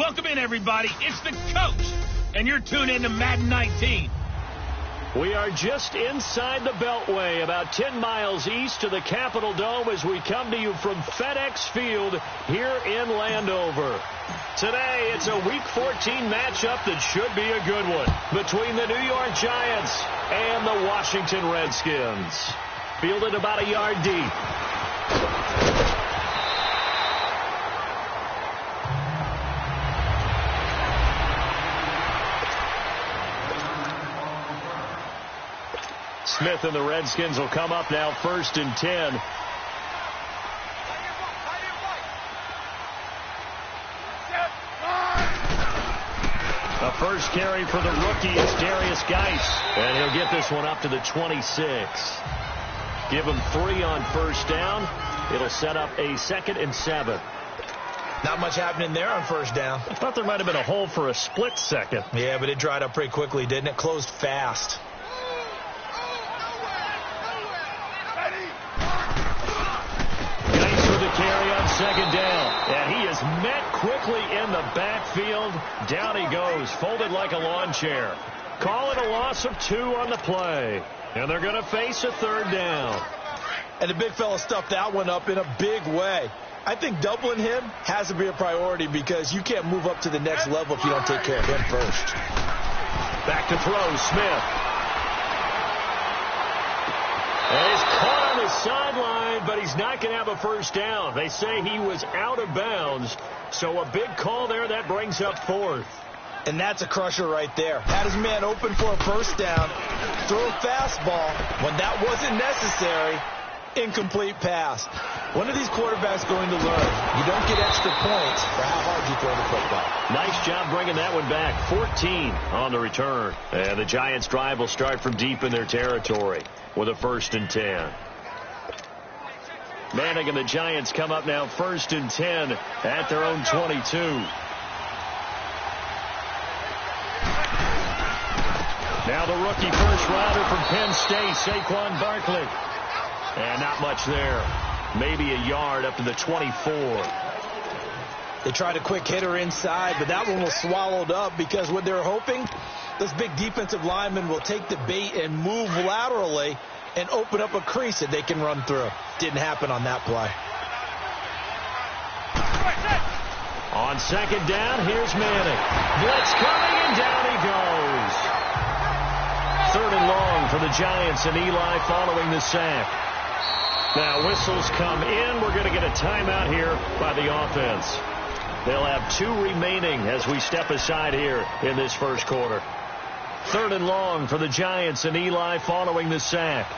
Welcome in, everybody. It's the coach, and you're tuned in to Madden 19. We are just inside the Beltway, about 10 miles east of the Capitol Dome as we come to you from FedEx Field here in Landover. Today, it's a Week 14 matchup that should be a good one between the New York Giants and the Washington Redskins. Fielded about a yard deep. Smith and the Redskins will come up now, 1st and 10. The first carry for the rookie is Darius Geis, and he'll get this one up to the 26. Give him 3 on 1st down. It'll set up a 2nd and 7. Not much happening there on 1st down. I thought there might have been a hole for a split second. Yeah, but it dried up pretty quickly, didn't it? Closed fast. Carry on 2nd down, and he is met quickly in the backfield. Down he goes, folded like a lawn chair. Call it a loss of 2 on the play, and they're going to face a 3rd down. And the big fella stuffed that one up in a big way. I think doubling him has to be a priority because you can't move up to the next level if you don't take care of him first. Back to throw, Smith. And he's caught on the sideline, but he's not going to have a 1st down. They say he was out of bounds, so a big call there. That brings up 4th. And that's a crusher right there. Had his man open for a 1st down, throw a fastball. When that wasn't necessary, incomplete pass. When are these quarterbacks going to learn? You don't get extra points for how hard you throw the football. Nice job bringing that one back. 14 on the return. And the Giants' drive will start from deep in their territory with a 1st and 10. Manning and the Giants come up now 1st and 10 at their own 22. Now the rookie first rounder from Penn State, Saquon Barkley. And not much there. Maybe a yard up to the 24. They tried a quick hitter inside, but that one was swallowed up because what they're hoping, those big defensive linemen will take the bait and move laterally and open up a crease that they can run through. Didn't happen on that play. On 2nd down, here's Manning. Blitz coming, and down he goes. 3rd and long for the Giants, and Eli following the sack. Now whistles come in. We're going to get a timeout here by the offense. They'll have 2 remaining as we step aside here in this 1st quarter. 3rd and long for the Giants, and Eli following the sack.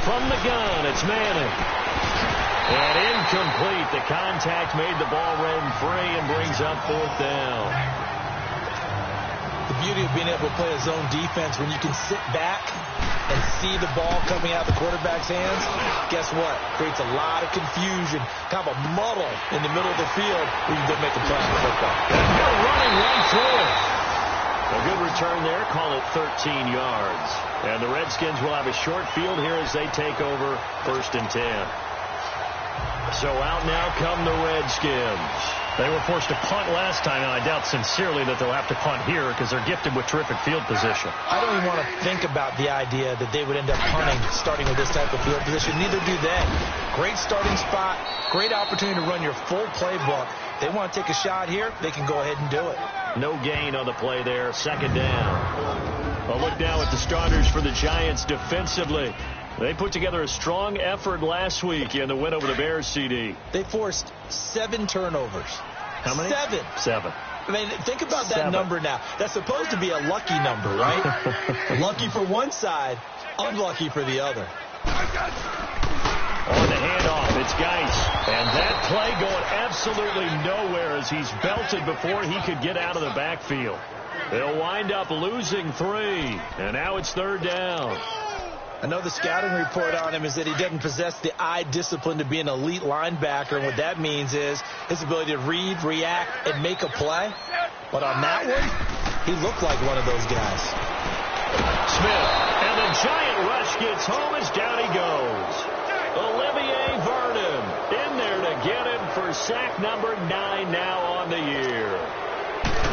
From the gun, it's Manning. And incomplete. The contact made the ball roam free and brings up 4th down. The beauty of being able to play a zone defense when you can sit back and see the ball coming out of the quarterback's hands, guess what? Creates a lot of confusion, kind of a muddle in the middle of the field where you can make a play on the football. And they're running right through it. A good return there. Call it 13 yards. And the Redskins will have a short field here as they take over 1st and 10. So out now come the Redskins. They were forced to punt last time, and I doubt sincerely that they'll have to punt here because they're gifted with terrific field position. I don't even want to think about the idea that they would end up punting starting with this type of field position. Neither do they. Great starting spot, great opportunity to run your full playbook. They want to take a shot here, they can go ahead and do it. No gain on the play there, 2nd down. A look now at the starters for the Giants defensively. They put together a strong effort last week in the win over the Bears, CD. They forced 7 turnovers. How many? 7. I mean, think about that number now. That's supposed to be a lucky number, right? Lucky for one side, unlucky for the other. On the handoff, it's Geis. And that play going absolutely nowhere as he's belted before he could get out of the backfield. They'll wind up losing 3. And now it's 3rd down. I know the scouting report on him is that he doesn't possess the eye discipline to be an elite linebacker, and what that means is his ability to read, react, and make a play. But on that one, he looked like one of those guys. Smith, and the giant rush gets home as down he goes. Olivier Vernon in there to get him for sack number 9 now on the year.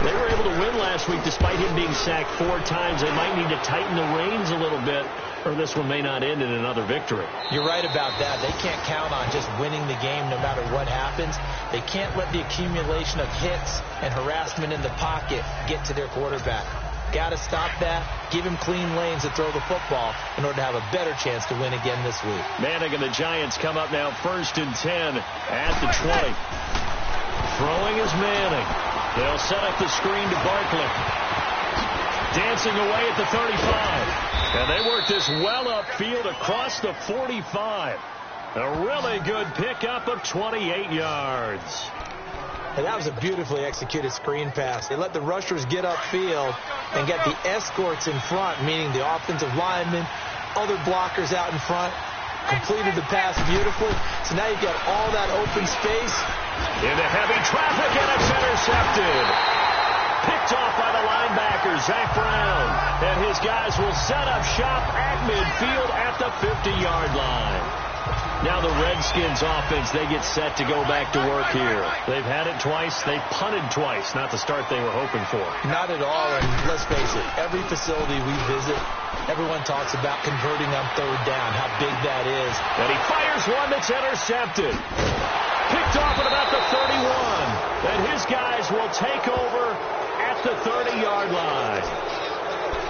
They were able to win last week despite him being sacked 4 times. They might need to tighten the reins a little bit, or this one may not end in another victory. You're right about that. They can't count on just winning the game no matter what happens. They can't let the accumulation of hits and harassment in the pocket get to their quarterback. Got to stop that. Give him clean lanes to throw the football in order to have a better chance to win again this week. Manning and the Giants come up now 1st and 10 at the 20. Throwing is Manning. They'll set up the screen to Barkley. Dancing away at the 35. And they work this well upfield across the 45. A really good pickup of 28 yards. And that was a beautifully executed screen pass. They let the rushers get upfield and get the escorts in front, meaning the offensive linemen, other blockers out in front. Completed the pass beautifully. So now you've got all that open space. Into heavy traffic, and it's intercepted. Picked off by the linebacker, Zach Brown. And his guys will set up shop at midfield at the 50-yard line. Now the Redskins offense, they get set to go back to work here. They've had it twice. They punted twice. Not the start they were hoping for. Not at all. And let's face it, every facility we visit, everyone talks about converting on 3rd down, how big that is. And he fires one that's intercepted. Picked off at about the 31. And his guys will take over at the 30-yard line.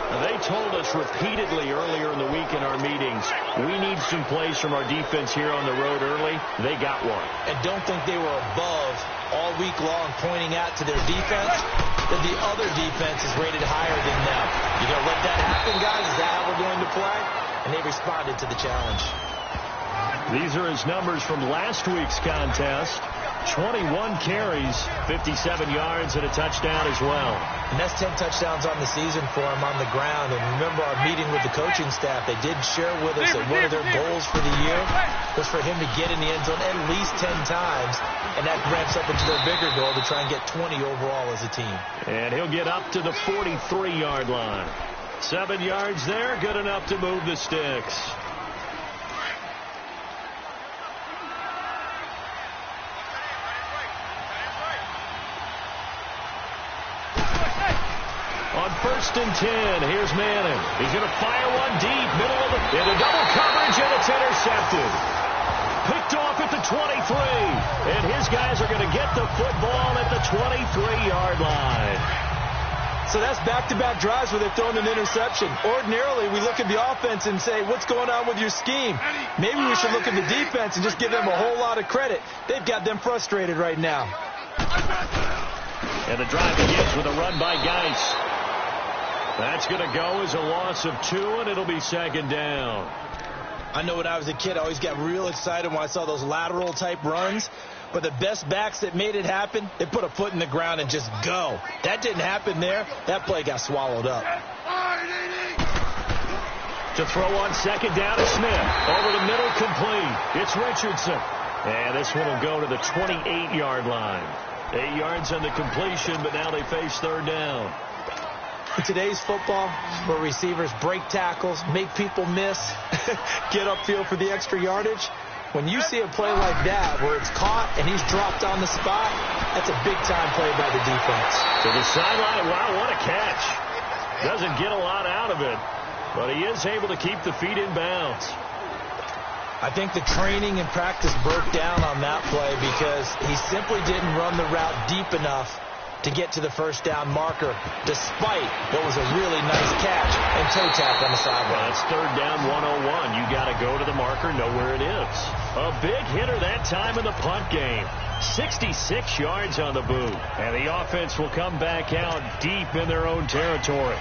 Now, they told us repeatedly earlier in the week in our meetings, we need some plays from our defense here on the road early. They got one. And don't think they were above all week long pointing out to their defense that the other defense is rated higher than them. You going to let that happen, guys? Is that how we're going to play? And they responded to the challenge. These are his numbers from last week's contest. 21 carries, 57 yards, and a touchdown as well. And that's 10 touchdowns on the season for him on the ground. And remember our meeting with the coaching staff, they did share with us that one of their goals for the year was for him to get in the end zone at least 10 times. And that ramps up into their bigger goal to try and get 20 overall as a team. And he'll get up to the 43-yard line. 7 yards there, good enough to move the sticks. On 1st and 10, here's Manning. He's going to fire one deep, middle of the, into double coverage, and it's intercepted. Picked off at the 23, and his guys are going to get the football at the 23-yard line. So that's back-to-back drives where they've thrown an interception. Ordinarily, we look at the offense and say, what's going on with your scheme? Maybe we should look at the defense and just give them a whole lot of credit. They've got them frustrated right now. And the drive begins with a run by Geis. That's going to go as a loss of 2, and it'll be 2nd down. I know when I was a kid, I always got real excited when I saw those lateral-type runs. But the best backs that made it happen, they put a foot in the ground and just go. That didn't happen there. That play got swallowed up. To throw on 2nd down is Smith. Over the middle, complete. It's Richardson. And this one will go to the 28-yard line. 8 yards on the completion, but now they face 3rd down. In today's football, where receivers break tackles, make people miss, get upfield for the extra yardage, when you see a play like that where it's caught and he's dropped on the spot, that's a big-time play by the defense. To the sideline, wow, what a catch. Doesn't get a lot out of it, but he is able to keep the feet in bounds. I think the training and practice broke down on that play because he simply didn't run the route deep enough to get to the 1st down marker, despite what was a really nice catch and toe tap on the sideline. Well, it's 3rd down 101. You got to go to the marker, know where it is. A big hitter that time in the punt game. 66 yards on the boot. And the offense will come back out deep in their own territory.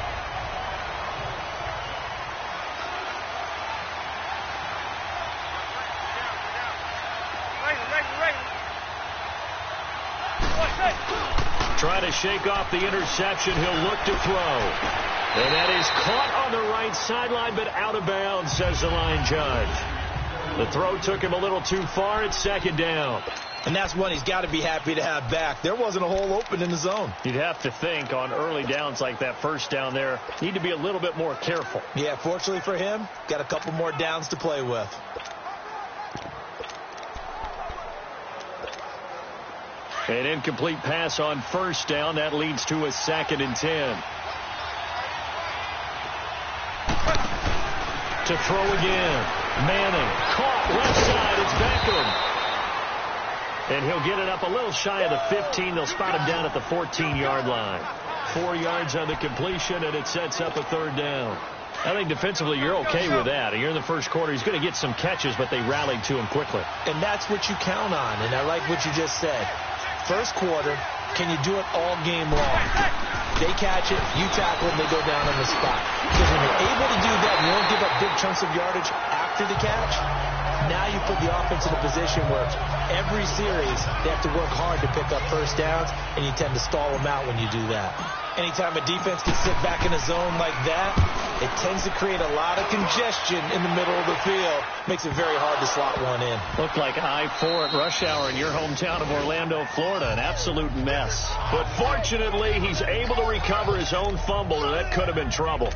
Trying to shake off the interception. He'll look to throw. And that is caught on the right sideline, but out of bounds, says the line judge. The throw took him a little too far. It's 2nd down. And that's one he's got to be happy to have back. There wasn't a hole open in the zone. You'd have to think on early downs like that 1st down there, need to be a little bit more careful. Yeah, fortunately for him, got a couple more downs to play with. An incomplete pass on first down. That leads to a 2nd and 10. To throw again. Manning caught left side. It's Beckham. And he'll get it up a little shy of the 15. They'll spot him down at the 14-yard line. 4 yards on the completion, and it sets up a 3rd down. I think defensively you're okay with that. You're in the first quarter. He's going to get some catches, but they rallied to him quickly. And that's what you count on, and I like what you just said. First quarter, can you do it all game long? They catch it, you tackle them, they go down on the spot. Because when you're able to do that, and you don't give up big chunks of yardage after the catch, now you put the offense in a position where every series they have to work hard to pick up first downs, and you tend to stall them out when you do that. Anytime a defense can sit back in a zone like that, it tends to create a lot of congestion in the middle of the field. Makes it very hard to slot one in. Looked like I-4 at rush hour in your hometown of Orlando, Florida. An absolute mess. But fortunately, he's able to recover his own fumble, and that could have been trouble.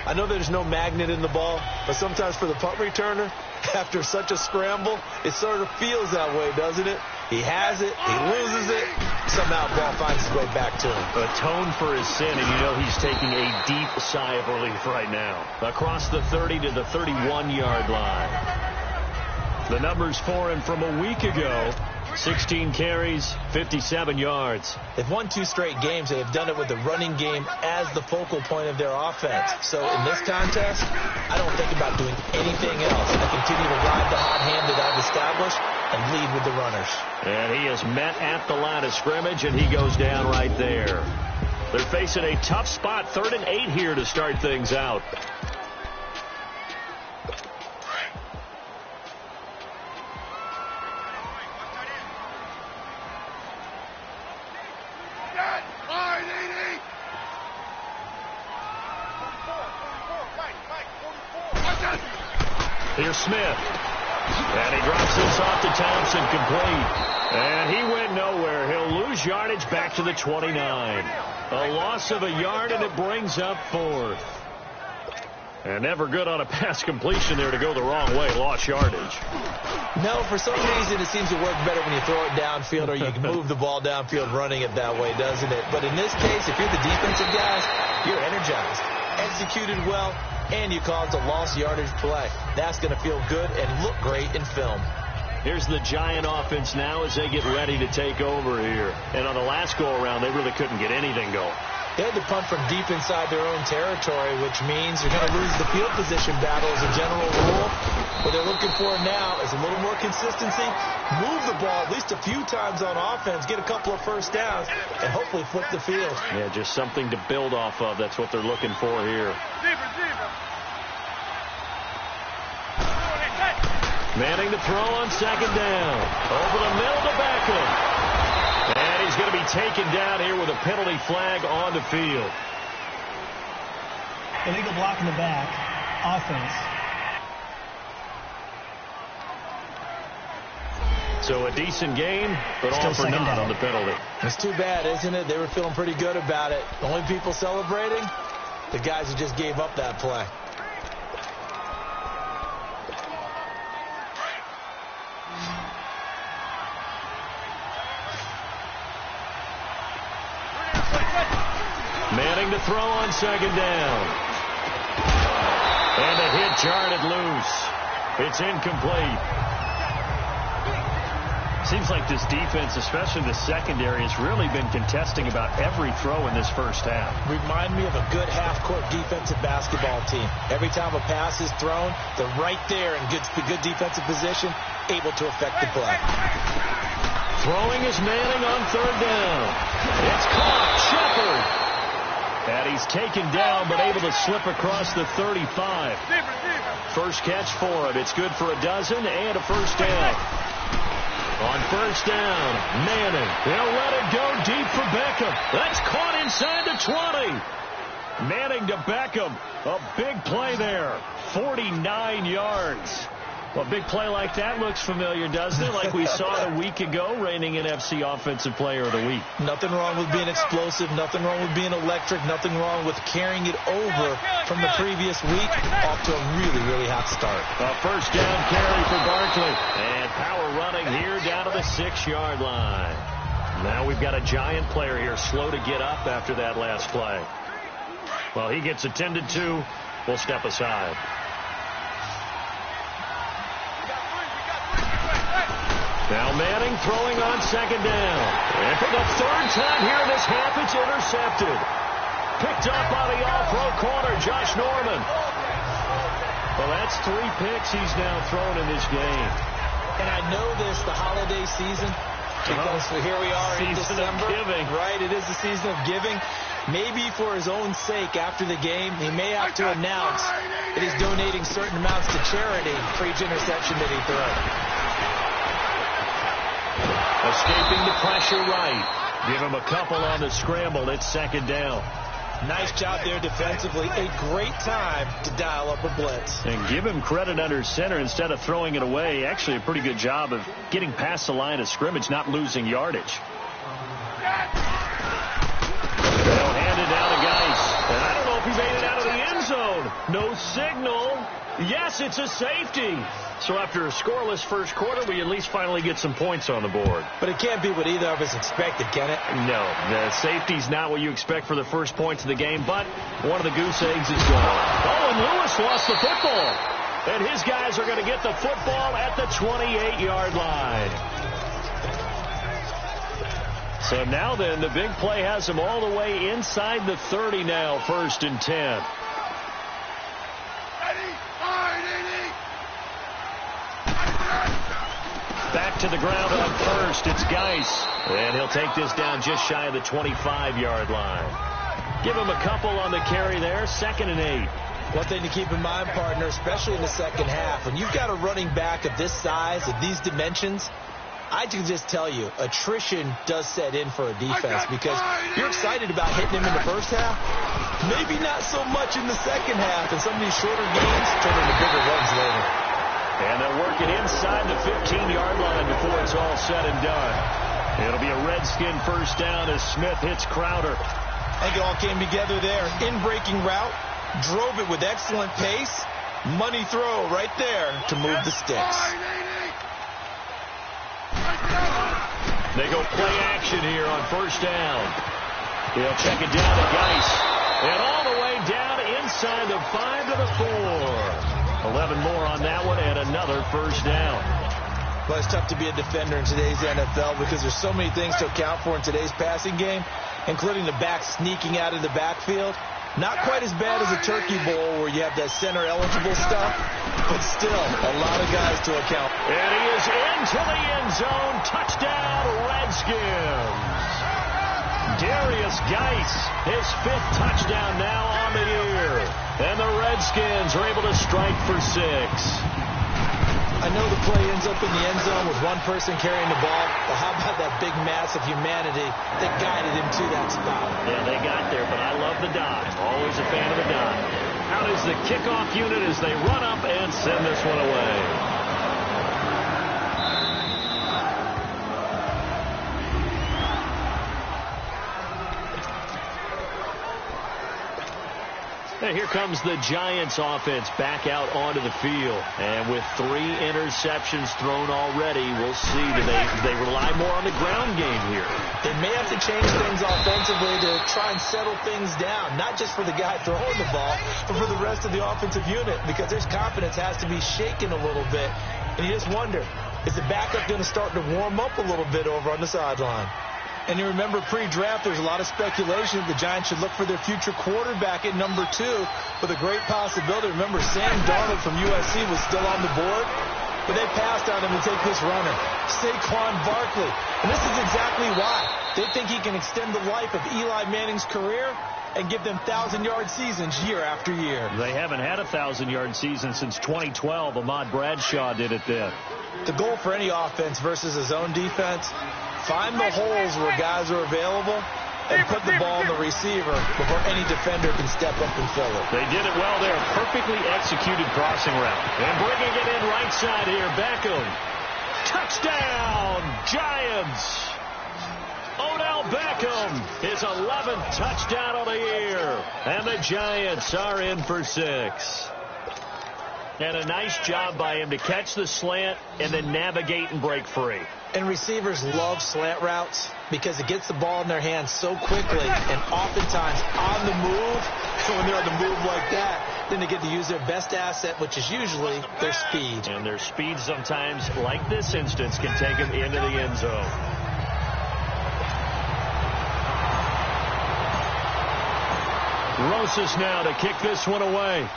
I know there's no magnet in the ball, but sometimes for the punt returner, after such a scramble, it sort of feels that way, doesn't it? He has it, he loses it, somehow the ball finds its way back to him. Atone for his sin, and you know he's taking a deep sigh of relief right now. Across the 30 to the 31-yard line. The numbers for him from a week ago: 16 carries, 57 yards. They've won 2 straight games. They've done it with the running game as the focal point of their offense. So in this contest, I don't think about doing anything else. I continue to ride the hot hand that I've established and lead with the runners. And he is met at the line of scrimmage, and he goes down right there. They're facing a tough spot, 3rd and 8 here to start things out. Here's Smith. And he drops this off to Thompson, complete. And he went nowhere. He'll lose yardage back to the 29. A loss of a yard, and it brings up 4th. And never good on a pass completion there to go the wrong way. Lost yardage. No, for some reason it seems to work better when you throw it downfield or you can move the ball downfield running it that way, doesn't it? But in this case, if you're the defensive guys, you're energized. Executed well, and you caused a lost yardage play. That's going to feel good and look great in film. Here's the Giant offense now as they get ready to take over here. And on the last go-around, they really couldn't get anything going. They had to punt from deep inside their own territory, which means you're going to lose the field position battle as a general rule. What they're looking for now is a little more consistency, move the ball at least a few times on offense, get a couple of first downs, and hopefully flip the field. Yeah, just something to build off of. That's what they're looking for here. Manning to throw on 2nd down. Over the middle to Beckham. And he's going to be taken down here with a penalty flag on the field. Illegal block in the back. Offense. So a decent game, but Still all for naught down on the penalty. It's too bad, isn't it? They were feeling pretty good about it. The only people celebrating, the guys who just gave up that play. Manning to throw on 2nd down. And the hit jarred loose. It's incomplete. Seems like this defense, especially the secondary, has really been contesting about every throw in this first half. Remind me of a good half-court defensive basketball team. Every time a pass is thrown, they're right there in good defensive position, able to affect the play. Throwing is Manning on 3rd down. It's caught. Shepard. And he's taken down, but able to slip across the 35. First catch for him. It's good for a dozen and a first down. On 1st down, Manning. He'll let it go deep for Beckham. That's caught inside the 20. Manning to Beckham. A big play there. 49 yards. Well, a big play like that looks familiar, doesn't it? Like we saw it a week ago, reigning NFC Offensive Player of the Week. Nothing wrong with being explosive. Nothing wrong with being electric. Nothing wrong with carrying it over from the previous week off to a really, really hot start. A first down carry for Barkley. And power running here down to the 6-yard line. Now we've got a Giant player here slow to get up after that last play. Well, he gets attended to. We'll step aside. Now Manning throwing on second down. And for the third time here in this half, it's intercepted. Picked up on the off-row corner, Josh Norman. Well, that's 3 picks he's now thrown in this game. And I know this, the holiday season, because here we are in December. Giving. Right, it is the season of giving. Maybe for his own sake after the game, he may have to announce that he's donating certain amounts to charity for each interception that he throws. Escaping the pressure right. Give him a couple on the scramble. It's second down. Nice job there defensively. A great time to dial up a blitz. And give him credit under center instead of throwing it away. Actually a pretty good job of getting past the line of scrimmage, not losing yardage. They'll hand it down to Geis. And I don't know if he made it out of the end zone. No signal. Yes, it's a safety. So after a scoreless first quarter, we at least finally get some points on the board. But it can't be what either of us expected, can it? No, the safety's not what you expect for the first points of the game, but one of the goose eggs is gone. Oh, and Lewis lost the football. And his guys are going to get the football at the 28-yard line. So now then, the big play has them all the way inside the 30 now, 1st and 10. Back to the ground on first. It's Geis. And he'll take this down just shy of the 25-yard line. Give him a couple on the carry there. 2nd and 8. One thing to keep in mind, partner, especially in the second half, when you've got a running back of this size, of these dimensions, I can just tell you, attrition does set in for a defense because you're excited about hitting him in the first half. Maybe not so much in the second half, and some of these shorter games turn into bigger runs later. And they'll work it inside the 15-yard line before it's all said and done. It'll be a Redskin first down as Smith hits Crowder. I think it all came together there. In-breaking route, drove it with excellent pace. Money throw right there to move the sticks. They go play action here on first down. He'll check it down to Geis. And all the way down inside the 5 to the 4. 11 more on that one and another first down. Well, it's tough to be a defender in today's NFL because there's so many things to account for in today's passing game, including the back sneaking out of the backfield. Not quite as bad as a turkey bowl where you have that center-eligible stuff, but still a lot of guys to account. And he is into the end zone. Touchdown, Redskins. Darius Geis, his 5th touchdown now on the year. And the Redskins are able to strike for 6. I know the play ends up in the end zone with one person carrying the ball, but how about that big mass of humanity that guided him to that spot? Yeah, they got there, but I love the dive. Always a fan of the dive. Out is the kickoff unit as they run up and send this one away. And here comes the Giants offense back out onto the field. And with 3 interceptions thrown already, we'll see. Do they rely more on the ground game here? They may have to change things offensively to try and settle things down. Not just for the guy throwing the ball, but for the rest of the offensive unit. Because their confidence has to be shaken a little bit. And you just wonder, is the backup going to start to warm up a little bit over on the sideline? And you remember pre-draft, there's a lot of speculation that the Giants should look for their future quarterback at number 2 with a great possibility. Remember, Sam Darnold from USC was still on the board, but they passed on him to take this runner, Saquon Barkley. And this is exactly why. They think he can extend the life of Eli Manning's career and give them 1,000-yard seasons year after year. They haven't had a 1,000-yard season since 2012. Ahmad Bradshaw did it then. The goal for any offense versus his own defense, find the holes where guys are available and put the ball in the receiver before any defender can step up and fill it. They did it well there. Perfectly executed crossing route. And bringing it in right side here, Beckham. Touchdown, Giants. Odell Beckham, his 11th touchdown of the year. And the Giants are in for 6. And a nice job by him to catch the slant and then navigate and break free. And receivers love slant routes because it gets the ball in their hands so quickly and oftentimes on the move. And when they're on the move like that, then they get to use their best asset, which is usually their speed. And their speed sometimes, like this instance, can take them into the end zone. Rosas now to kick this one away.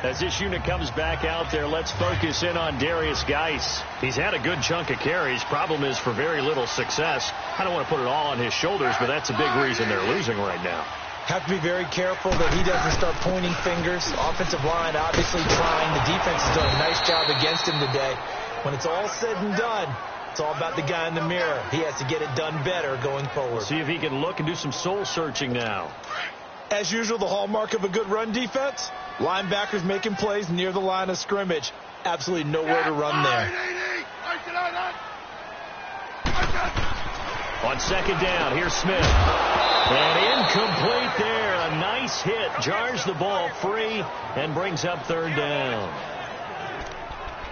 As this unit comes back out there, let's focus in on Darius Geis. He's had a good chunk of carries. Problem is for very little success. I don't want to put it all on his shoulders, but that's a big reason they're losing right now. Have to be very careful that he doesn't start pointing fingers. Offensive line obviously trying. The defense has done a nice job against him today. When it's all said and done, it's all about the guy in the mirror. He has to get it done better going forward. See if he can look and do some soul searching now. As usual, the hallmark of a good run defense, linebackers making plays near the line of scrimmage. Absolutely nowhere to run there. On second down, here's Smith. And incomplete there. A nice hit. Jars the ball free and brings up third down.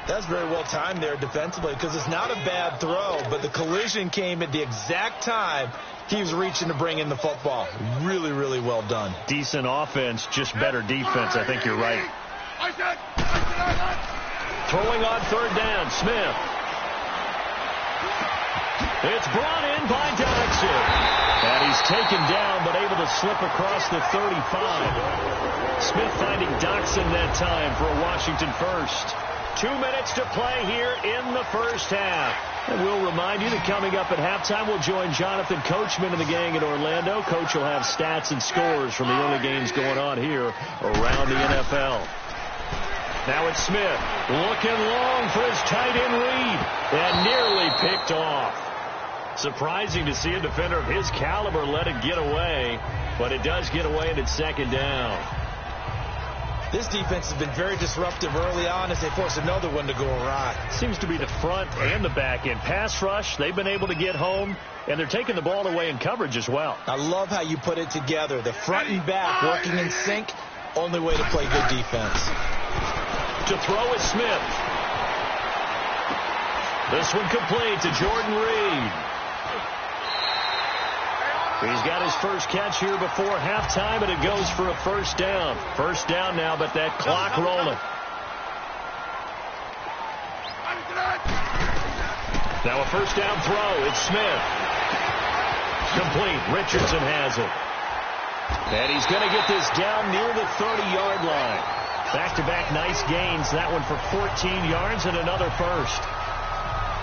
That's very well timed there defensively because it's not a bad throw, but the collision came at the exact time he was reaching to bring in the football. Really, really well done. Decent offense, just better defense. I think you're right. Throwing on third down, Smith. It's brought in by Dodson. And he's taken down, but able to slip across the 35. Smith finding Dodson that time for a Washington first. 2 minutes to play here in the first half. And we'll remind you that coming up at halftime, we'll join Jonathan Coachman and the gang in Orlando. Coach will have stats and scores from the early games going on here around the NFL. Now it's Smith looking long for his tight end read and nearly picked off. Surprising to see a defender of his caliber let it get away, but it does get away and it's second down. This defense has been very disruptive early on as they force another one to go awry. Seems to be the front and the back end. Pass rush, they've been able to get home, and they're taking the ball away in coverage as well. I love how you put it together. The front and back working in sync, only way to play good defense. To throw is Smith. This one complete to Jordan Reed. He's got his first catch here before halftime, and it goes for a first down. First down now, but that clock rolling. Now a first down throw. It's Smith. Complete. Richardson has it. And he's going to get this down near the 30-yard line. Back-to-back nice gains. That one for 14 yards and another first.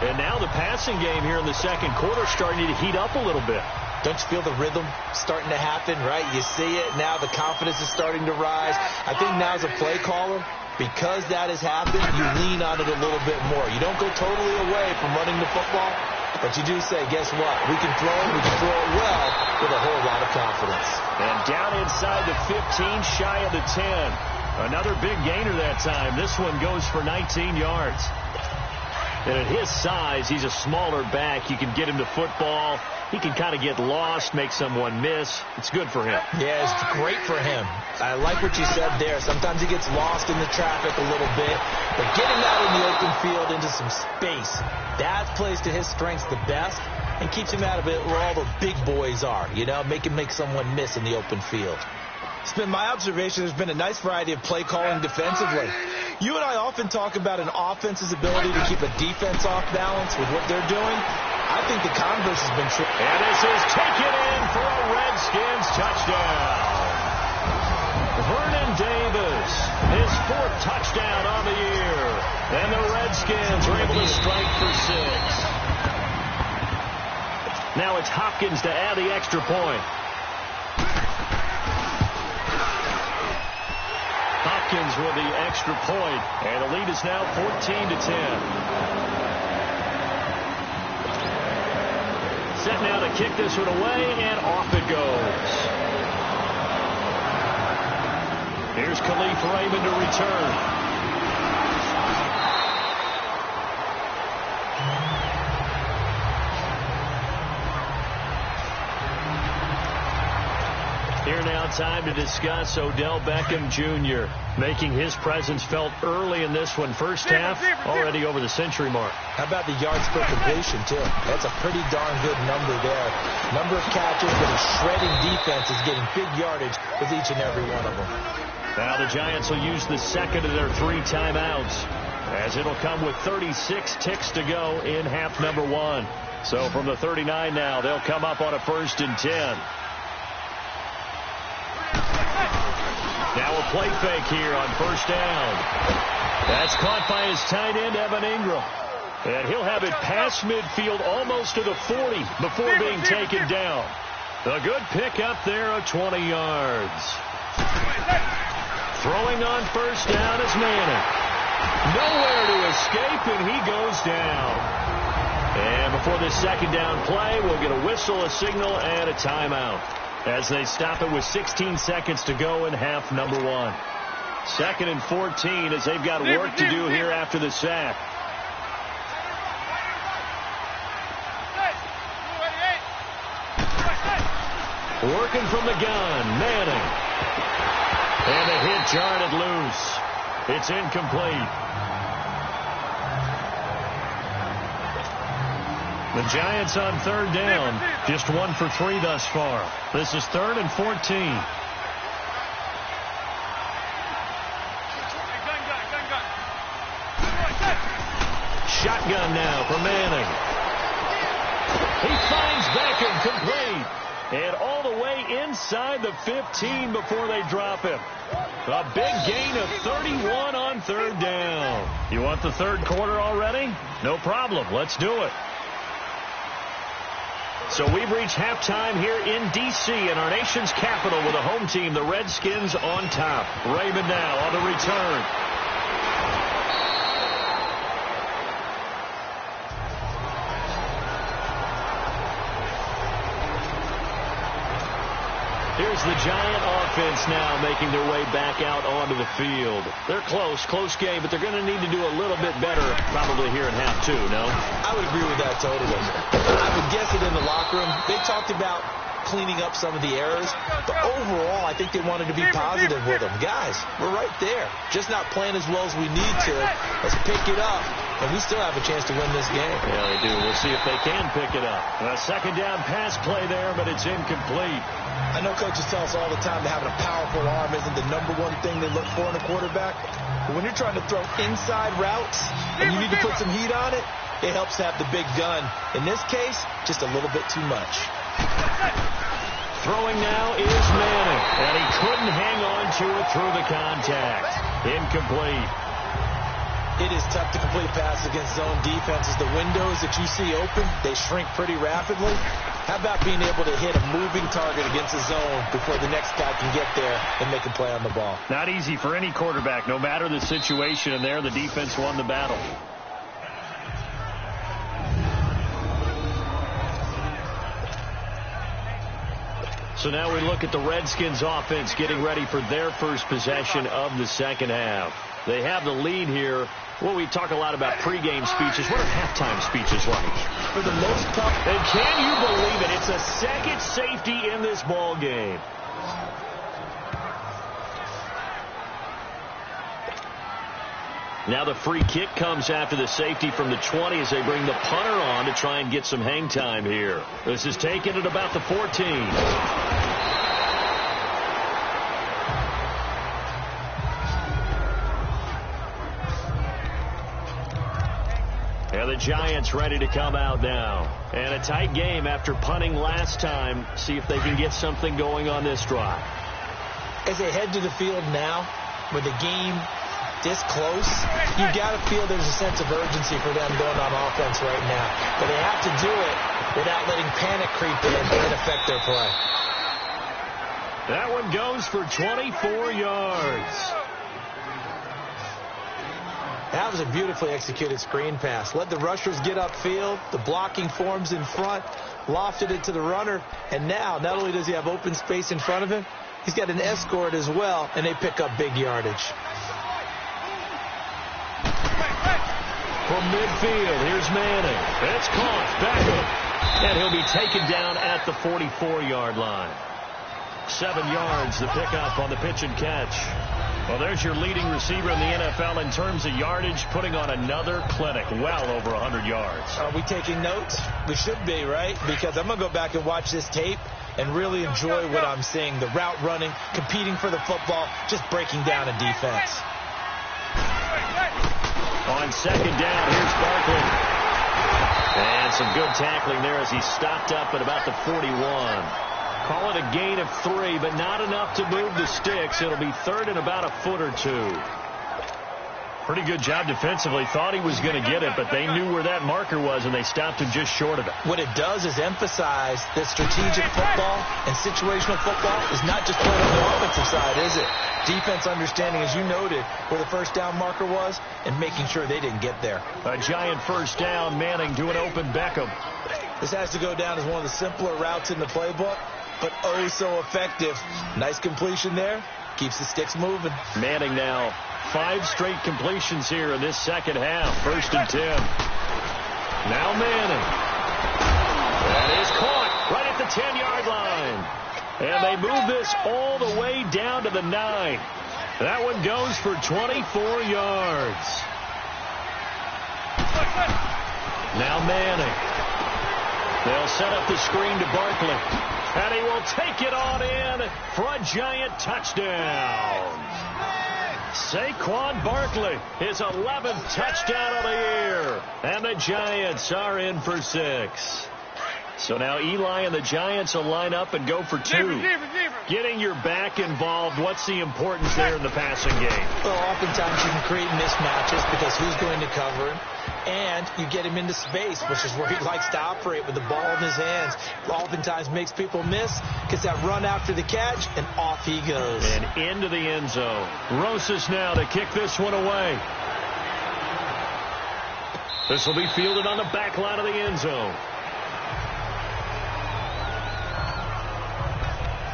And now the passing game here in the second quarter starting to heat up a little bit. Don't you feel the rhythm starting to happen, right? You see it now. The confidence is starting to rise. I think now as a play caller, because that has happened, you lean on it a little bit more. You don't go totally away from running the football, but you do say, guess what? We can throw it. We can throw it well with a whole lot of confidence. And down inside the 15, shy of the 10. Another big gainer that time. This one goes for 19 yards. And at his size, he's a smaller back. You can get him to football. He can kind of get lost, make someone miss. It's good for him. Yeah, it's great for him. I like what you said there. Sometimes he gets lost in the traffic a little bit. But getting out in the open field into some space, that plays to his strengths the best and keeps him out of it where all the big boys are, you know, make someone miss in the open field. It's been my observation there's been a nice variety of play calling defensively. You and I often talk about an offense's ability to keep a defense off balance with what they're doing. I think the converse has been true. And this is taken in for a Redskins touchdown. Vernon Davis, his fourth touchdown on the year. And the Redskins are able to strike for 6. Now it's Hopkins to add the extra point. Hopkins with the extra point, and the lead is now 14-10. Set now to kick this one away, and off it goes. Here's Khalif Raymond to return. now time to discuss Odell Beckham Jr. making his presence felt early in this one. First half, already over the century mark. How about the yards per completion, too? That's a pretty darn good number there. Number of catches with a shredding defense is getting big yardage with each and every one of them. Now the Giants will use the second of their 3 timeouts, as it'll come with 36 ticks to go in half number 1. So from the 39 now, they'll come up on a 1st and 10. Now a play fake here on 1st down. That's caught by his tight end, Evan Ingram. And he'll have it past midfield almost to the 40 before being taken down. A good pickup there of 20 yards. Throwing on 1st down is Manning. Nowhere to escape, and he goes down. And before this 2nd down play, we'll get a whistle, a signal, and a timeout, as they stop it with 16 seconds to go in half number 1. 2nd and 14, as they've got work to do here after the sack. Working from the gun, Manning. And a hit jarred loose. It's incomplete. The Giants on 3rd down, just 1 for 3 thus far. This is 3rd and 14. Shotgun now for Manning. He finds Beckham complete. And all the way inside the 15 before they drop him. A big gain of 31 on 3rd down. You want the 3rd quarter already? No problem. Let's do it. So we've reached halftime here in D.C. in our nation's capital with a home team, the Redskins, on top. Raymond now on the return. Here's the Giant offense now making their way back out onto the field. They're close game, but they're going to need to do a little bit better probably here in half 2, no? I would agree with that totally. I would guess it in the locker room. They talked about cleaning up some of the errors, but overall, I think they wanted to be positive with them. Guys, we're right there. Just not playing as well as we need to. Let's pick it up, and we still have a chance to win this game. Yeah, they do. We'll see if they can pick it up. A 2nd down pass play there, but it's incomplete. I know coaches tell us all the time that having a powerful arm isn't the #1 thing they look for in a quarterback. But when you're trying to throw inside routes and you need to put some heat on it, it helps to have the big gun. In this case, just a little bit too much. Throwing now is Manning, and he couldn't hang on to it through the contact. Incomplete. It is tough to complete passes against zone defenses. The windows that you see open, they shrink pretty rapidly. How about being able to hit a moving target against a zone before the next guy can get there and make a play on the ball? Not easy for any quarterback, no matter the situation, and there the defense won the battle. So now we look at the Redskins offense getting ready for their first possession of the 2nd half. They have the lead here. Well, we talk a lot about pregame speeches. What are halftime speeches like? For the most part. And can you believe it? It's a 2nd safety in this ball game. Now the free kick comes after the safety from the 20 as they bring the punter on to try and get some hang time here. This is taken at about the 14. And the Giants ready to come out now. And a tight game after punting last time. See if they can get something going on this drive. As they head to the field now, with the game this close, you got to feel there's a sense of urgency for them going on offense right now. But they have to do it without letting panic creep in and affect their play. That one goes for 24 yards. That was a beautifully executed screen pass. Let the rushers get upfield. The blocking forms in front. Lofted it to the runner. And now, not only does he have open space in front of him, he's got an escort as well, and they pick up big yardage. From midfield, here's Manning. It's caught. Beckham. And he'll be taken down at the 44-yard line. 7 yards, the pickup on the pitch and catch. Well, there's your leading receiver in the NFL in terms of yardage, putting on another clinic, well over 100 yards. Are we taking notes? We should be, right? Because I'm going to go back and watch this tape and really enjoy what I'm seeing. The route running, competing for the football, just breaking down a defense. On second down, here's Barkley. And some good tackling there as he stopped up at about the 41. Call it a gain of 3, but not enough to move the sticks. It'll be third and about a foot or 2. Pretty good job defensively. Thought he was going to get it, but they knew where that marker was, and they stopped him just short of it. What it does is emphasize that strategic football and situational football is not just played on the offensive side, is it? Defense understanding, as you noted, where the first down marker was and making sure they didn't get there. A giant first down, Manning to an open Beckham. This has to go down as one of the simpler routes in the playbook, but oh so effective. Nice completion there. Keeps the sticks moving. Manning now 5 straight completions here in this second half. 1st and 10. Now Manning. That is caught right at the 10-yard line. And they move this all the way down to the 9. That one goes for 24 yards. Now Manning. They'll set up the screen to Barkley. And he will take it on in for a giant touchdown. Saquon Barkley, his 11th touchdown of the year. And the Giants are in for 6. So now Eli and the Giants will line up and go for 2. Getting your back involved, what's the importance there in the passing game? Well, oftentimes you can create mismatches because who's going to cover him? And you get him into space, which is where he likes to operate with the ball in his hands. Oftentimes makes people miss, gets that run after the catch, and off he goes. And into the end zone. Rosas now to kick this one away. This will be fielded on the back line of the end zone.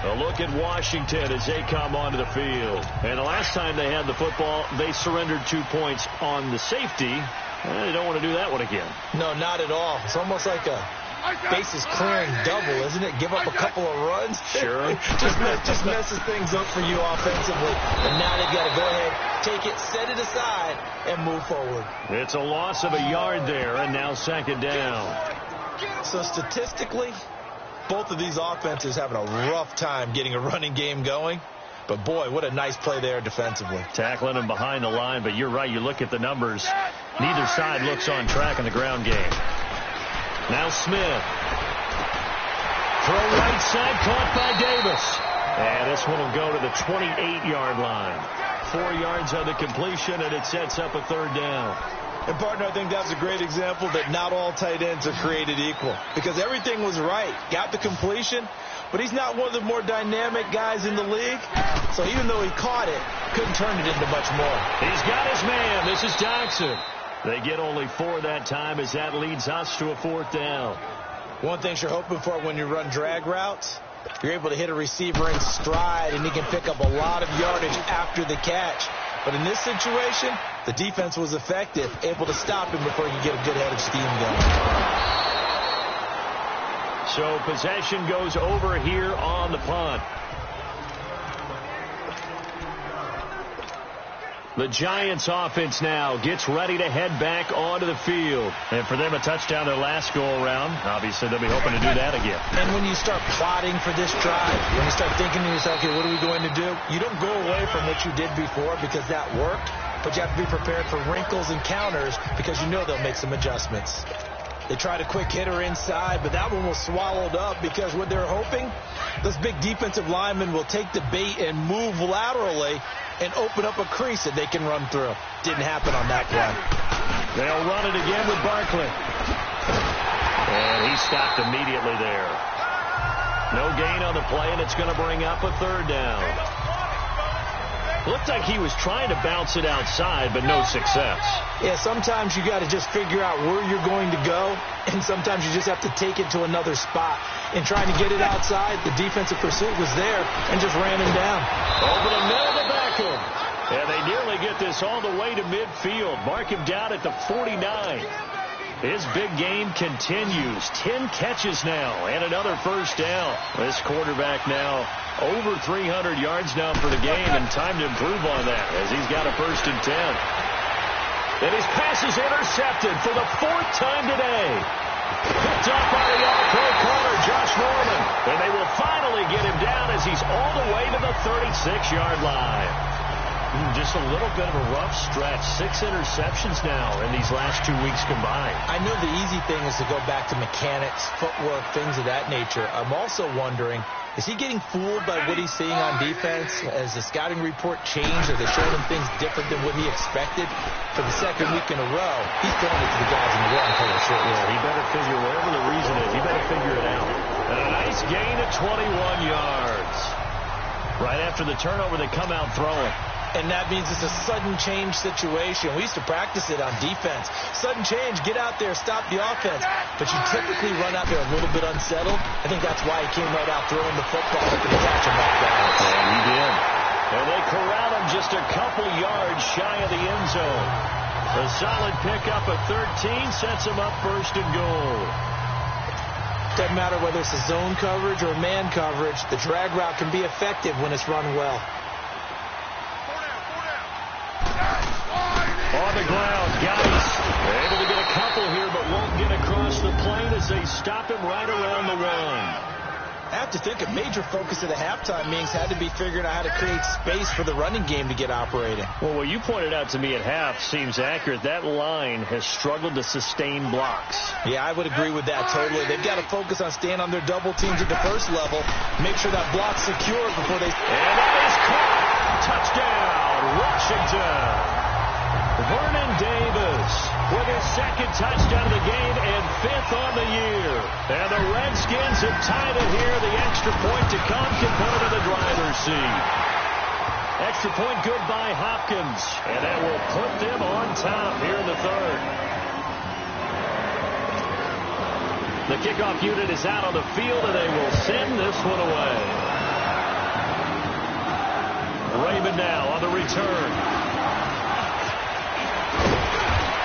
A look at Washington as they come onto the field. And the last time they had the football, they surrendered 2 points on the safety. They don't want to do that one again. No, not at all. It's almost like a bases clearing double, isn't it? Give up a couple of runs. Sure. just messes things up for you offensively. And now they've got to go ahead, take it, set it aside, and move forward. It's a loss of a yard there, and now 2nd down. So statistically, both of these offenses having a rough time getting a running game going. But, boy, what a nice play there defensively. Tackling him behind the line, but you're right. You look at the numbers. Neither side looks on track in the ground game. Now Smith. Throw right side, caught by Davis. And this one will go to the 28-yard line. 4 yards on the completion, and it sets up a 3rd down. And, partner, I think that's a great example that not all tight ends are created equal. Because everything was right. Got the completion, but he's not one of the more dynamic guys in the league. So even though he caught it, couldn't turn it into much more. He's got his man. This is Jackson. They get only 4 that time as that leads us to a 4th down. One thing you're hoping for when you run drag routes, you're able to hit a receiver in stride, and he can pick up a lot of yardage after the catch. But in this situation, the defense was effective, able to stop him before you get a good head of steam going. So possession goes over here on the punt. The Giants offense now gets ready to head back onto the field. And for them, a touchdown their last go-around. Obviously, they'll be hoping to do that again. And when you start plotting for this drive, when you start thinking to yourself, okay, what are we going to do? You don't go away from what you did before because that worked, but you have to be prepared for wrinkles and counters because you know they'll make some adjustments. They tried a quick hitter inside, but that one was swallowed up because what they're hoping, this big defensive lineman will take the bait and move laterally and open up a crease that they can run through. Didn't happen on that play. They'll run it again with Barkley. And he stopped immediately there. No gain on the play, and it's going to bring up a 3rd down. Looked like he was trying to bounce it outside, but no success. Yeah, sometimes you got to just figure out where you're going to go, and sometimes you just have to take it to another spot. In trying to get it outside, the defensive pursuit was there and just ran him down. Over the middle to Beckham. And they nearly get this all the way to midfield. Mark him down at the 49. His big game continues. 10 catches now and another 1st down. This quarterback now Over 300 yards now for the game, and time to improve on that as he's got a 1st and 10. And his pass is intercepted for the 4th time today. Picked up by the all-pro corner, Josh Norman. And they will finally get him down as he's all the way to the 36-yard line. Just a little bit of a rough stretch. 6 interceptions now in these last 2 weeks combined. I know the easy thing is to go back to mechanics, footwork, things of that nature. I'm also wondering, is he getting fooled by what he's seeing on defense? Has the scouting report changed? Are they showing him things different than what he expected? For the 2nd week in a row, he's throwing it to the guys in the run for the short. Yeah, he better figure, whatever the reason is, he better figure it out. And a nice gain of 21 yards. Right after the turnover, they come out throwing. And that means it's a sudden change situation. We used to practice it on defense. Sudden change, get out there, stop the offense. But you typically run out there a little bit unsettled. I think that's why he came right out throwing the football up and catch him off balance. And he did. And they corral him just a couple yards shy of the end zone. A solid pickup of 13 sets him up 1st and goal. Doesn't matter whether it's a zone coverage or man coverage, the drag route can be effective when it's run well. On the ground, guys. They're able to get a couple here, but won't get across the plane as they stop him right around the 1. I have to think a major focus of the halftime meetings had to be figuring out how to create space for the running game to get operating. Well, what you pointed out to me at half seems accurate. That line has struggled to sustain blocks. Yeah, I would agree with that totally. They've got to focus on staying on their double teams at the first level. Make sure that block's secure before they... And that is caught. Touchdown, Washington. Vernon Davis with his 2nd touchdown of the game and 5th on the year. And the Redskins have tied it here. The extra point to come can put it in the driver's seat. Extra point good by Hopkins. And that will put them on top here in the 3rd. The kickoff unit is out on the field, and they will send this one away. Raymond now on the return.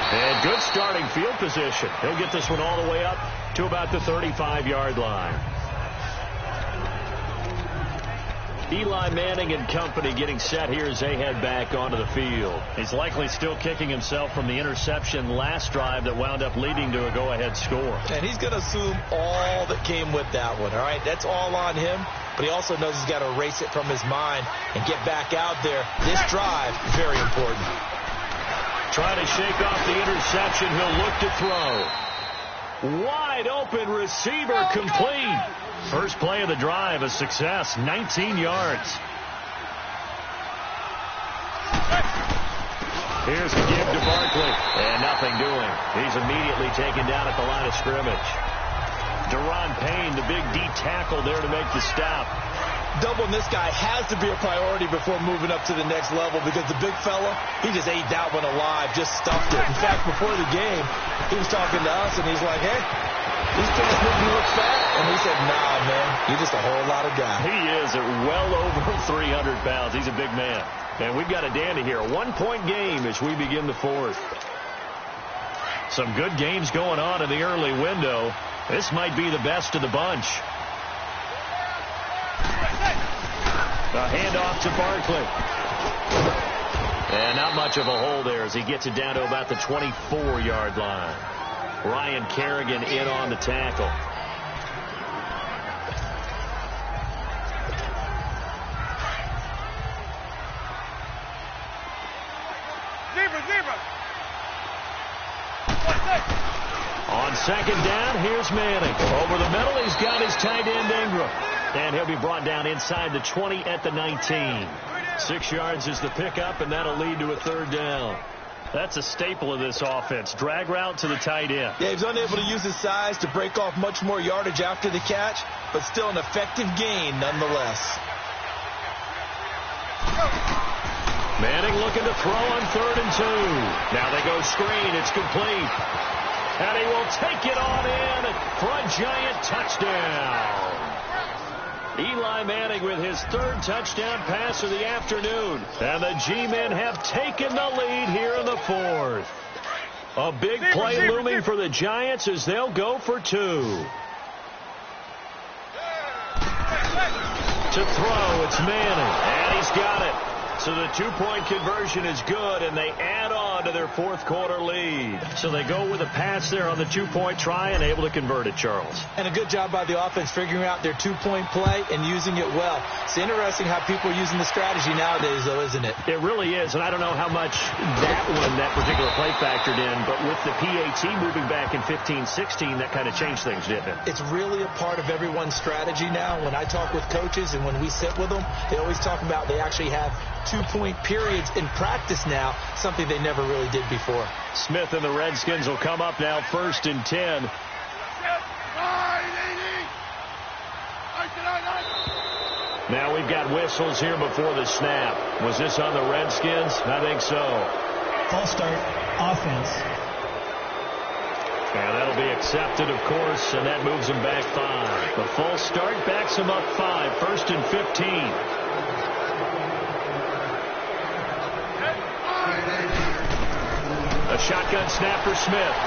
And good starting field position. He'll get this one all the way up to about the 35-yard line. Eli Manning and company getting set here as they head back onto the field. He's likely still kicking himself from the interception last drive that wound up leading to a go-ahead score. And he's going to assume all that came with that one, all right? That's all on him. But he also knows he's got to erase it from his mind and get back out there. This drive is very important. Trying to shake off the interception. He'll look to throw. Wide open receiver complete. First play of the drive, a success. 19 yards. Here's a give to Barkley. And nothing doing. He's immediately taken down at the line of scrimmage. Deron Payne, the big D tackle there to make the stop. Doubling this guy has to be a priority before moving up to the next level because the big fella, he just ate that one alive, just stuffed it. In fact, before the game, he was talking to us, and he's like, hey, these pants make me look fat. And we said, nah, man, you're just a whole lot of guy. He is at well over 300 pounds. He's a big man. And we've got a dandy here. A 1-point game as we begin the 4th. Some good games going on in the early window. This might be the best of the bunch. A handoff to Barkley. And not much of a hole there as he gets it down to about the 24-yard line. Ryan Kerrigan in on the tackle. On 2nd down, here's Manning. Over the middle, he's got his tight end Ingram. And he'll be brought down inside the 20 at the 19. 6 yards is the pickup, and that'll lead to a 3rd down. That's a staple of this offense. Drag route to the tight end. Yeah, he's unable to use his size to break off much more yardage after the catch, but still an effective gain nonetheless. Manning looking to throw on 3rd and 2. Now they go screen. It's complete. And he will take it on in for a giant touchdown. Eli Manning with his 3rd touchdown pass of the afternoon. And the G-men have taken the lead here in the 4th. A big play looming for the Giants as they'll go for 2. To throw, it's Manning. And he's got it. So the two-point conversion is good, and they add on to their fourth-quarter lead. So they go with a pass there on the two-point try and able to convert it, Charles. And a good job by the offense figuring out their two-point play and using it well. It's interesting how people are using the strategy nowadays, though, isn't it? It really is, and I don't know how much that particular play factored in, but with the PAT moving back in 15-16, that kind of changed things, didn't it? It's really a part of everyone's strategy now. When I talk with coaches and when we sit with them, they always talk about they actually have two-point periods in practice now, something they never really did before. Smith and the Redskins will come up now 1st and 10. Now we've got whistles here before the snap. Was this on the Redskins? I think so. False start, offense. And that'll be accepted, of course, and that moves them back 5. The false start backs them up 5, 1st and 15. A shotgun snap for Smith.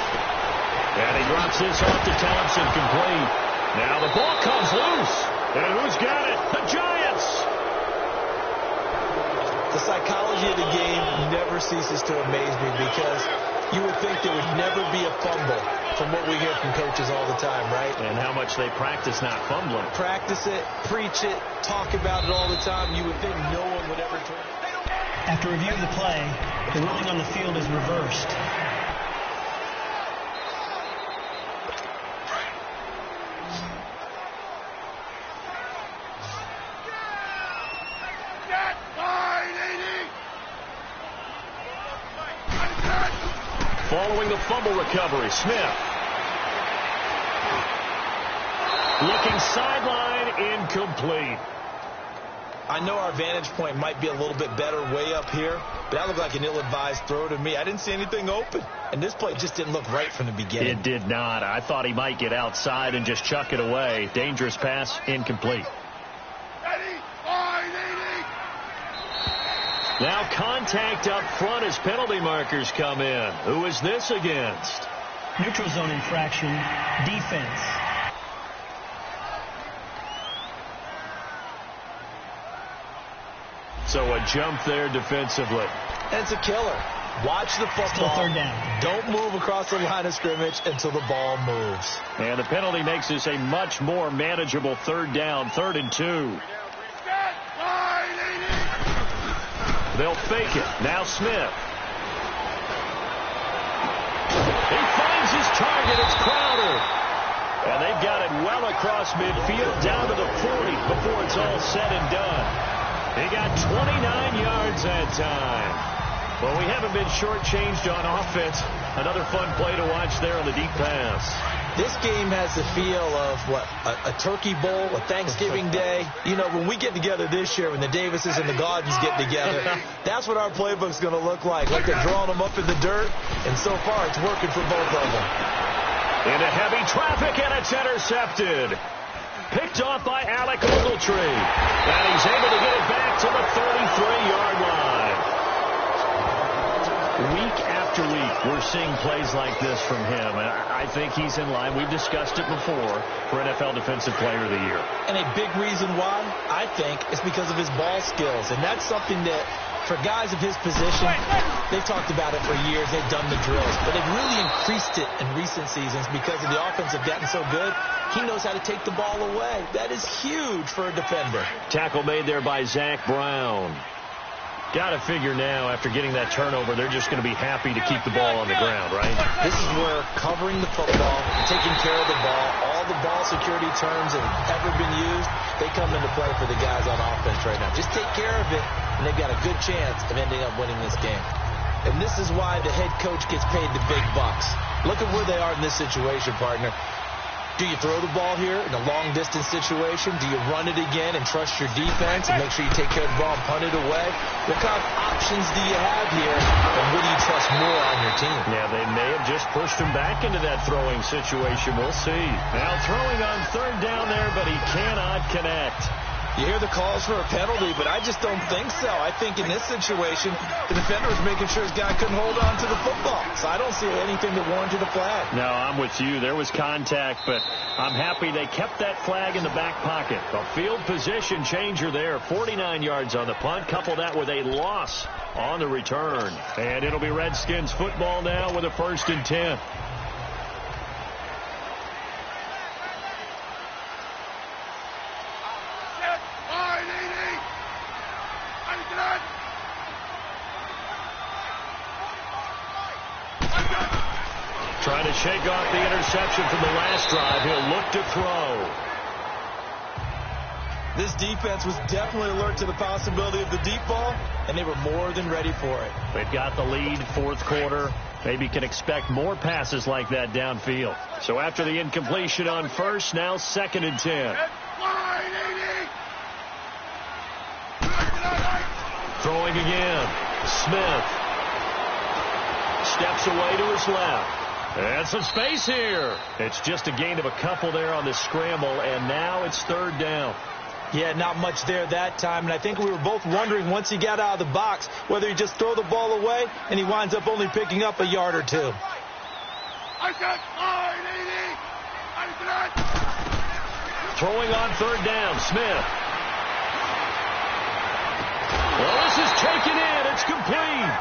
And he drops this off to Thompson, complete. Now the ball comes loose. And who's got it? The Giants. The psychology of the game never ceases to amaze me because you would think there would never be a fumble from what we hear from coaches all the time, right? And how much they practice not fumbling. Practice it, preach it, talk about it all the time. You would think no one would ever turn. After review of the play, the ruling on the field is reversed. Following the fumble recovery, Smith. Looking sideline, incomplete. I know our vantage point might be a little bit better way up here, but that looked like an ill-advised throw to me. I didn't see anything open, and this play just didn't look right from the beginning. It did not. I thought he might get outside and just chuck it away. Dangerous pass, incomplete. Now contact up front as penalty markers come in. Who is this against? Neutral zone infraction, defense. So a jump there defensively. And it's a killer. Watch the football. Still 3rd down. Don't move across the line of scrimmage until the ball moves. And the penalty makes this a much more manageable 3rd down, 3rd and 2. They'll fake it. Now Smith. He finds his target. It's Crowder. And they've got it well across midfield down to the 40 before it's all said and done. He got 29 yards that time. Well, we haven't been shortchanged on offense. Another fun play to watch there on the deep pass. This game has the feel of, a turkey bowl, a Thanksgiving day. You know, when we get together this year, when the Davises and the Gardens get together, that's what our playbook's going to look like. Like they're drawing them up in the dirt, and so far it's working for both of them. Into heavy traffic, and it's intercepted. Picked off by Alec Ogletree. And he's able to get it back to the 33-yard line. Week after week, we're seeing plays like this from him. And I think he's in line. We've discussed it before for NFL Defensive Player of the Year. And a big reason why, I think, is because of his ball skills. And that's something that, for guys of his position, they've talked about it for years. They've done the drills. But they've really increased it in recent seasons because of the offense have gotten so good. He knows how to take the ball away. That is huge for a defender. Tackle made there by Zach Brown. Got to figure now, after getting that turnover, they're just going to be happy to keep the ball on the ground, right? This is where covering the football, taking care of the ball, all the ball security terms that have ever been used, they come into play for the guys on offense right now. Just take care of it, and they've got a good chance of ending up winning this game. And this is why the head coach gets paid the big bucks. Look at where they are in this situation, partner. Do you throw the ball here in a long-distance situation? Do you run it again and trust your defense and make sure you take care of the ball and punt it away? What kind of options do you have here, and what do you trust more on your team? Yeah, they may have just pushed him back into that throwing situation. We'll see. Now throwing on 3rd down there, but he cannot connect. You hear the calls for a penalty, but I just don't think so. I think in this situation, the defender was making sure his guy couldn't hold on to the football. So I don't see anything that warranted a flag. No, I'm with you. There was contact, but I'm happy they kept that flag in the back pocket. A field position changer there. 49 yards on the punt. Couple that with a loss on the return. And it'll be Redskins football now with a 1st and 10. Trying to shake off the interception from the last drive. He'll look to throw. This defense was definitely alert to the possibility of the deep ball, and they were more than ready for it. They've got the lead, 4th quarter. Maybe can expect more passes like that downfield. So after the incompletion on 1st, now 2nd and 10. Throwing again. Smith steps away to his left. And some space here. It's just a gain of a couple there on the scramble, and now it's 3rd down. Yeah, not much there that time, and I think we were both wondering once he got out of the box whether he just throw the ball away and he winds up only picking up a yard or two. Throwing on 3rd down, Smith. Well, this is taken in. It's complete.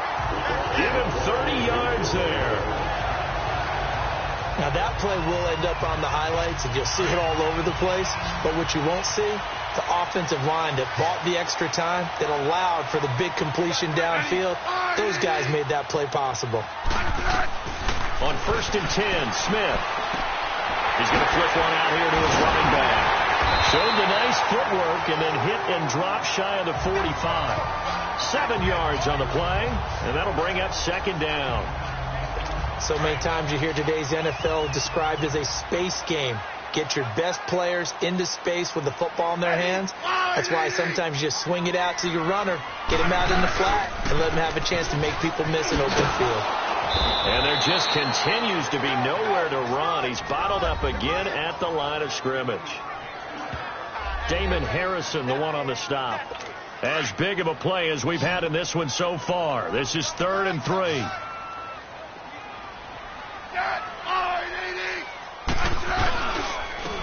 Give him 30 yards there. Now, that play will end up on the highlights, and you'll see it all over the place. But what you won't see, the offensive line that bought the extra time, that allowed for the big completion downfield, those guys made that play possible. On 1st and 10, Smith. He's going to flip one out here to his running back. Showed the nice footwork and then hit and drop shy of the 45. 7 yards on the play, and that'll bring up 2nd down. So many times you hear today's NFL described as a space game. Get your best players into space with the football in their hands. That's why sometimes you just swing it out to your runner, get him out in the flat, and let him have a chance to make people miss an open field. And there just continues to be nowhere to run. He's bottled up again at the line of scrimmage. Damon Harrison, the one on the stop. As big of a play as we've had in this one so far. This is 3rd and 3.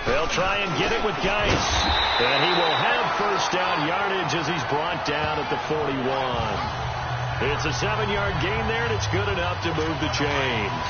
They'll try and get it with Geis. And he will have 1st down yardage as he's brought down at the 41. It's a 7-yard gain there, and it's good enough to move the chains.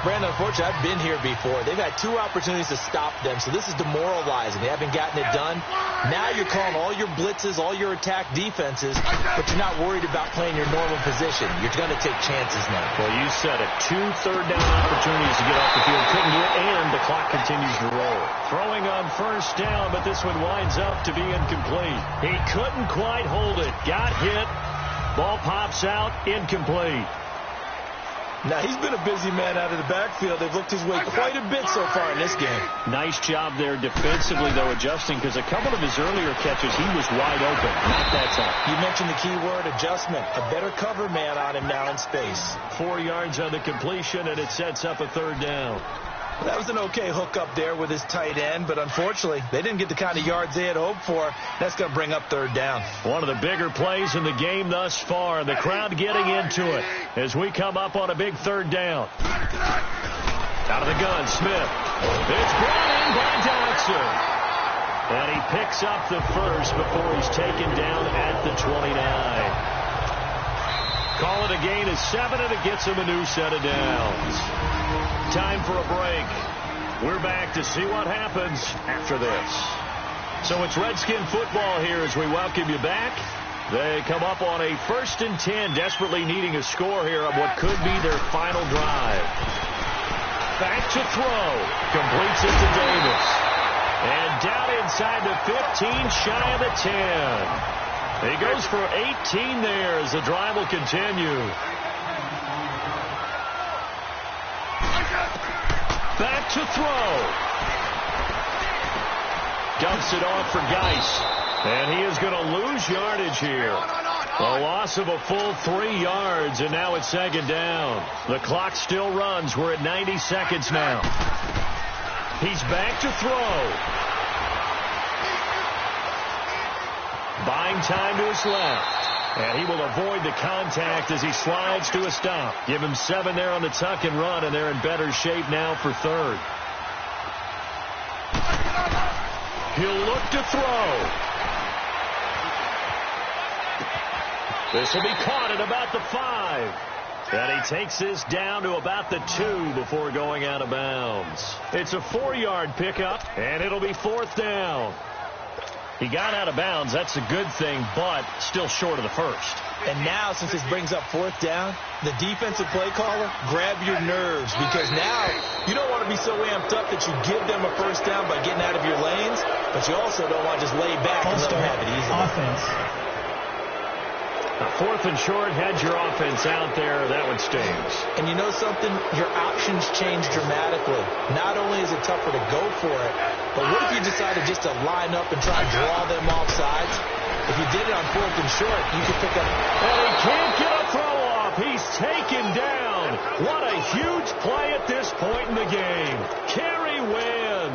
Brandon, unfortunately, I've been here before. They've had 2 opportunities to stop them, so this is demoralizing. They haven't gotten it done. Now you're calling all your blitzes, all your attack defenses, but you're not worried about playing your normal position. You're going to take chances now. Well, you said it. 2 third-down opportunities to get off the field. Couldn't do it, and the clock continues to roll. Throwing on 1st down, but this one winds up to be incomplete. He couldn't quite hold it. Got hit. Ball pops out. Incomplete. Now, he's been a busy man out of the backfield. They've looked his way quite a bit so far in this game. Nice job there defensively, though, adjusting, because a couple of his earlier catches, he was wide open. Not that time. You mentioned the key word, adjustment. A better cover man on him now in space. 4 yards on the completion, and it sets up a 3rd down. That was an okay hook up there with his tight end, but unfortunately, they didn't get the kind of yards they had hoped for. That's going to bring up 3rd down. One of the bigger plays in the game thus far. The crowd getting into it as we come up on a big 3rd down. Out of the gun, Smith. It's brought in by Dodson. And he picks up the 1st before he's taken down at the 29. Call it a gain of 7, and it gets him a new set of downs. Time for a break. We're back to see what happens after this. So it's Redskin football here as we welcome you back. They come up on a 1st and 10, desperately needing a score here on what could be their final drive. Back to throw. Completes it to Davis. And down inside the 15, shy of the 10. He goes for 18 there as the drive will continue. Back to throw. Dumps it off for Geis. And he is going to lose yardage here. A loss of a full 3 yards, and now it's 2nd down. The clock still runs. We're at 90 seconds now. He's back to throw. Playing time to his left. And he will avoid the contact as he slides to a stop. Give him 7 there on the tuck and run, and they're in better shape now for third. He'll look to throw. This will be caught at about the 5. And he takes this down to about the 2 before going out of bounds. It's a 4-yard pickup, and it'll be 4th down. He got out of bounds. That's a good thing, but still short of the first. And now, since this brings up 4th down, the defensive play caller, grab your nerves, because now you don't want to be so amped up that you give them a first down by getting out of your lanes, but you also don't want to just lay back and let them have it easy. Offense. 4th and short, had your offense out there. That one stings. And you know something? Your options change dramatically. Not only is it tougher to go for it, but what if you decided just to line up and try and draw them off sides? If you did it on 4th and short, you could pick up. And he can't get a throw off. He's taken down. What a huge play at this point in the game. Kerry Wynn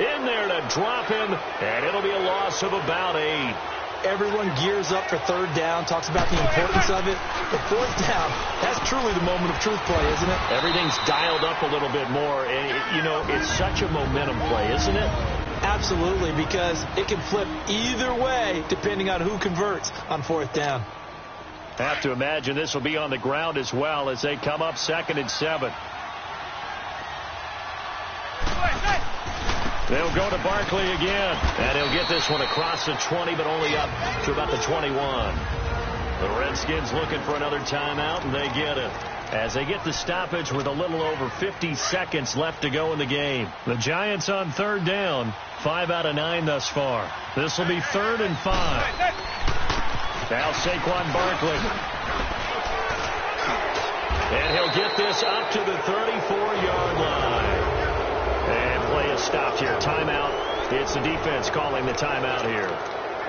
in there to drop him, and it'll be a loss of about 8. Everyone gears up for 3rd down, talks about the importance of it. But 4th down, that's truly the moment of truth play, isn't it? Everything's dialed up a little bit more. And, you know, it's such a momentum play, isn't it? Absolutely, because it can flip either way depending on who converts on 4th down. Have to imagine this will be on the ground as well as they come up 2nd and 7. They'll go to Barkley again, and he'll get this one across the 20, but only up to about the 21. The Redskins looking for another timeout, and they get it. As they get the stoppage with a little over 50 seconds left to go in the game. The Giants on 3rd down, 5 out of 9 thus far. This will be 3rd and 5. Now Saquon Barkley. And he'll get this up to the 34-yard line. And play is stopped here. Timeout. It's the defense calling the timeout here.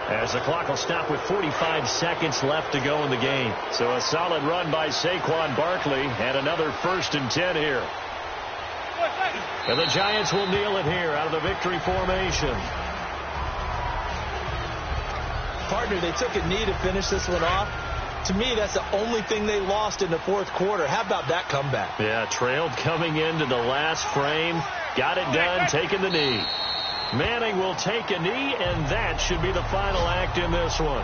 As the clock will stop with 45 seconds left to go in the game. So a solid run by Saquon Barkley and another 1st and 10 here. And the Giants will kneel it here out of the victory formation. Partner, they took a knee to finish this one off. To me, that's the only thing they lost in the 4th quarter. How about that comeback? Yeah, trailed coming into the last frame. Got it done, taking the knee. Manning will take a knee, and that should be the final act in this one.